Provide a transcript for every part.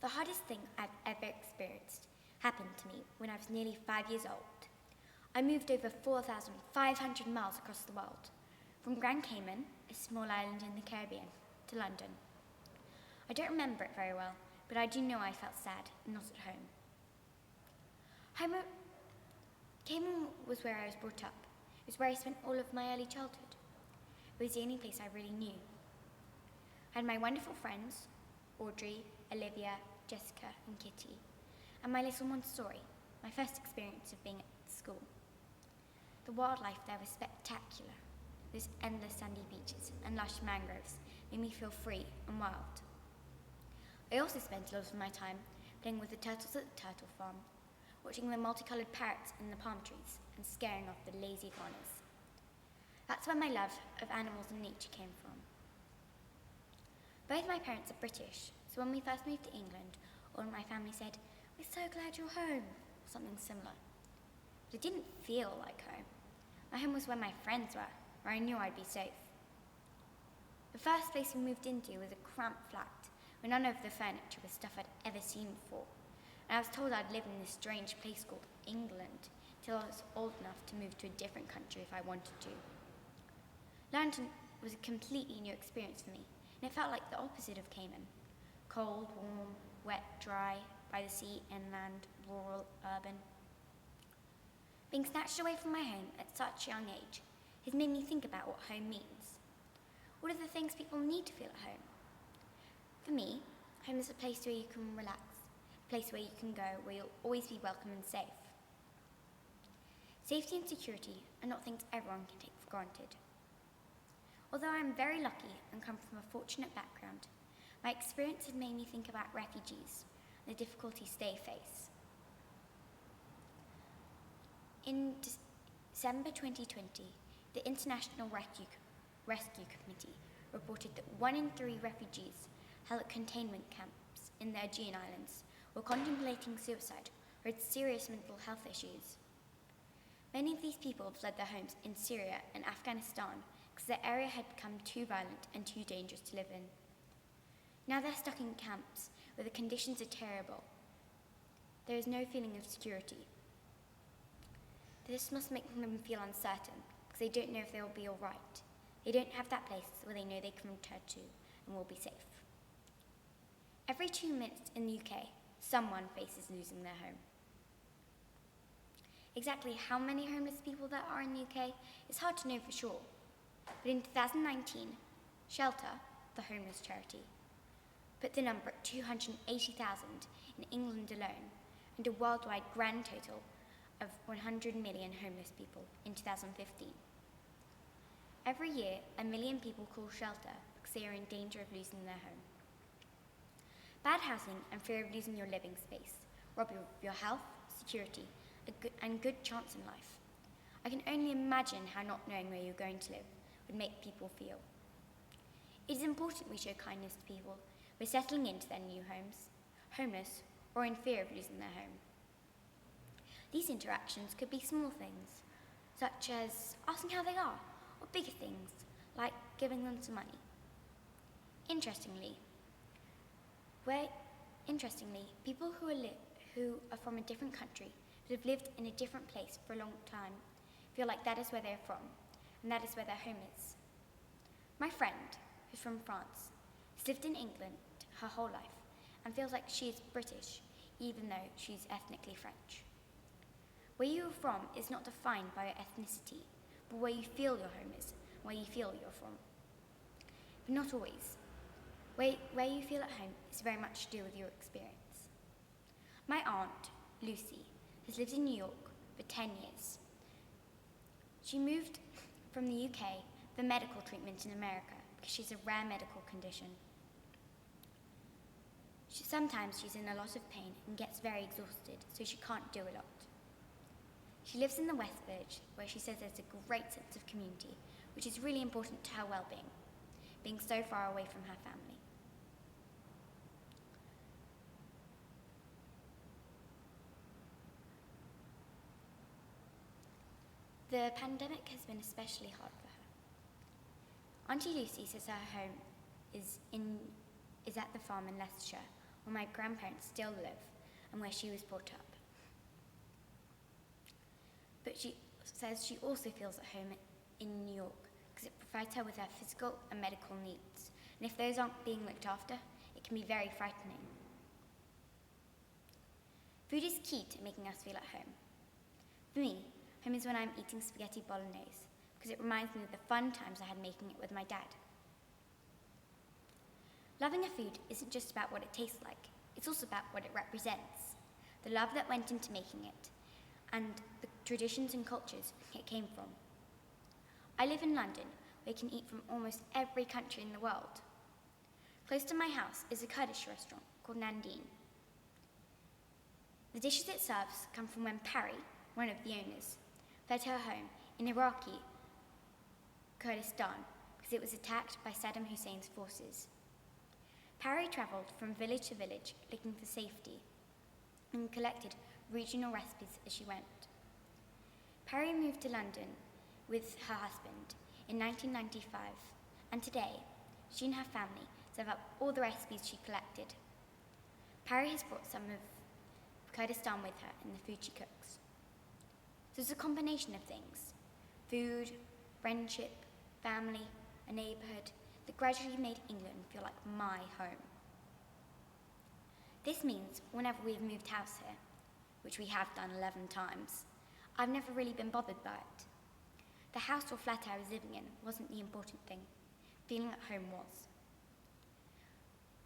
The hardest thing I've ever experienced happened to me when I was nearly 5 years old. I moved over 4,500 miles across the world, from Grand Cayman, a small island in the Caribbean, to London. I don't remember it very well, but I do know I felt sad and not at home. Cayman was where I was brought up. It was where I spent all of my early childhood. It was the only place I really knew. I had my wonderful friends, Audrey, Olivia, Jessica, and Kitty, and my little Montessori, my first experience of being at school. The wildlife there was spectacular. Those endless sandy beaches and lush mangroves made me feel free and wild. I also spent a lot of my time playing with the turtles at the turtle farm, watching the multicolored parrots in the palm trees and scaring off the lazy iguanas. That's where my love of animals and nature came from. Both my parents are British, so when we first moved to England, all of my family said, "We're so glad you're home," or something similar. But it didn't feel like home. My home was where my friends were, where I knew I'd be safe. The first place we moved into was a cramped flat, where none of the furniture was stuff I'd ever seen before, and I was told I'd live in this strange place called England till I was old enough to move to a different country if I wanted to. London was a completely new experience for me, and it felt like the opposite of Cayman. Cold, warm, wet, dry, by the sea, inland, rural, urban. Being snatched away from my home at such a young age has made me think about what home means. What are the things people need to feel at home? For me, home is a place where you can relax, a place where you can go, where you'll always be welcome and safe. Safety and security are not things everyone can take for granted. Although I am very lucky and come from a fortunate background, my experience has made me think about refugees and the difficulties they face. In December 2020, the International Rescue Committee reported that 1 in 3 refugees held at containment camps in the Aegean Islands were contemplating suicide or had serious mental health issues. Many of these people fled their homes in Syria and Afghanistan because the area had become too violent and too dangerous to live in. Now they're stuck in camps where the conditions are terrible. There is no feeling of security. This must make them feel uncertain because they don't know if they will be all right. They don't have that place where they know they can return to and will be safe. Every 2 minutes in the UK, someone faces losing their home. Exactly how many homeless people there are in the UK is hard to know for sure. But in 2019, Shelter, the homeless charity, put the number at 280,000 in England alone, and a worldwide grand total of 100 million homeless people in 2015. Every year, 1 million people call Shelter because they are in danger of losing their home. Bad housing and fear of losing your living space rob you of your health, security, and good chance in life. I can only imagine how not knowing where you're going to live would make people feel. It is important we show kindness to people who are settling into their new homes, homeless, or in fear of losing their home. These interactions could be small things, such as asking how they are, or bigger things, like giving them some money. Interestingly, people who are from a different country but have lived in a different place for a long time feel like that is where they're from, and that is where their home is. My friend, who's from France, has lived in England her whole life and feels like she is British, even though she's ethnically French. Where you are from is not defined by your ethnicity, but where you feel your home is, where you feel you're from. But not always. Where you feel at home is very much to do with your experience. My aunt, Lucy, has lived in New York for 10 years. She moved from the UK for medical treatment in America because she's a rare medical condition. Sometimes she's in a lot of pain and gets very exhausted, so she can't do a lot. She lives in the West Village, where she says there's a great sense of community, which is really important to her well-being, being so far away from her family. The pandemic has been especially hard for her. Auntie Lucy says her home is at the farm in Leicestershire, where my grandparents still live and where she was brought up. But she says she also feels at home in New York because it provides her with her physical and medical needs. And if those aren't being looked after, it can be very frightening. Food is key to making us feel at home. For me, home is when I'm eating spaghetti bolognese because it reminds me of the fun times I had making it with my dad. Loving a food isn't just about what it tastes like, it's also about what it represents, the love that went into making it, and the traditions and cultures it came from. I live in London, where you can eat from almost every country in the world. Close to my house is a Kurdish restaurant called Nandine. The dishes it serves come from when Parry, one of the owners, fled her home in Iraqi Kurdistan because it was attacked by Saddam Hussein's forces. Parry travelled from village to village looking for safety and collected regional recipes as she went. Parry moved to London with her husband in 1995, and today she and her family serve up all the recipes she collected. Parry has brought some of Kurdistan with her in the food she cooks. So it's a combination of things: food, friendship, family, a neighbourhood that gradually made England feel like my home. This means whenever we've moved house here, which we have done 11 times, I've never really been bothered by it. The house or flat I was living in wasn't the important thing. Feeling at home was.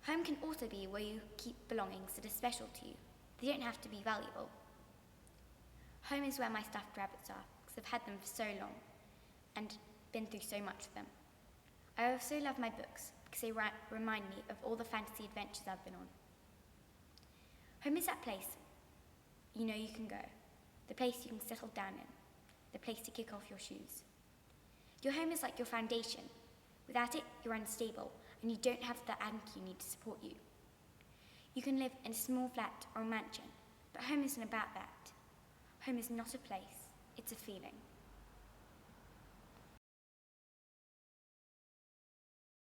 Home can also be where you keep belongings that are special to you. They don't have to be valuable. Home is where my stuffed rabbits are, because I've had them for so long and been through so much with them. I also love my books because they remind me of all the fantasy adventures I've been on. Home is that place you know you can go, the place you can settle down in, the place to kick off your shoes. Your home is like your foundation. Without it, you're unstable, and you don't have the anchor you need to support you. You can live in a small flat or a mansion, but home isn't about that. Home is not a place, it's a feeling.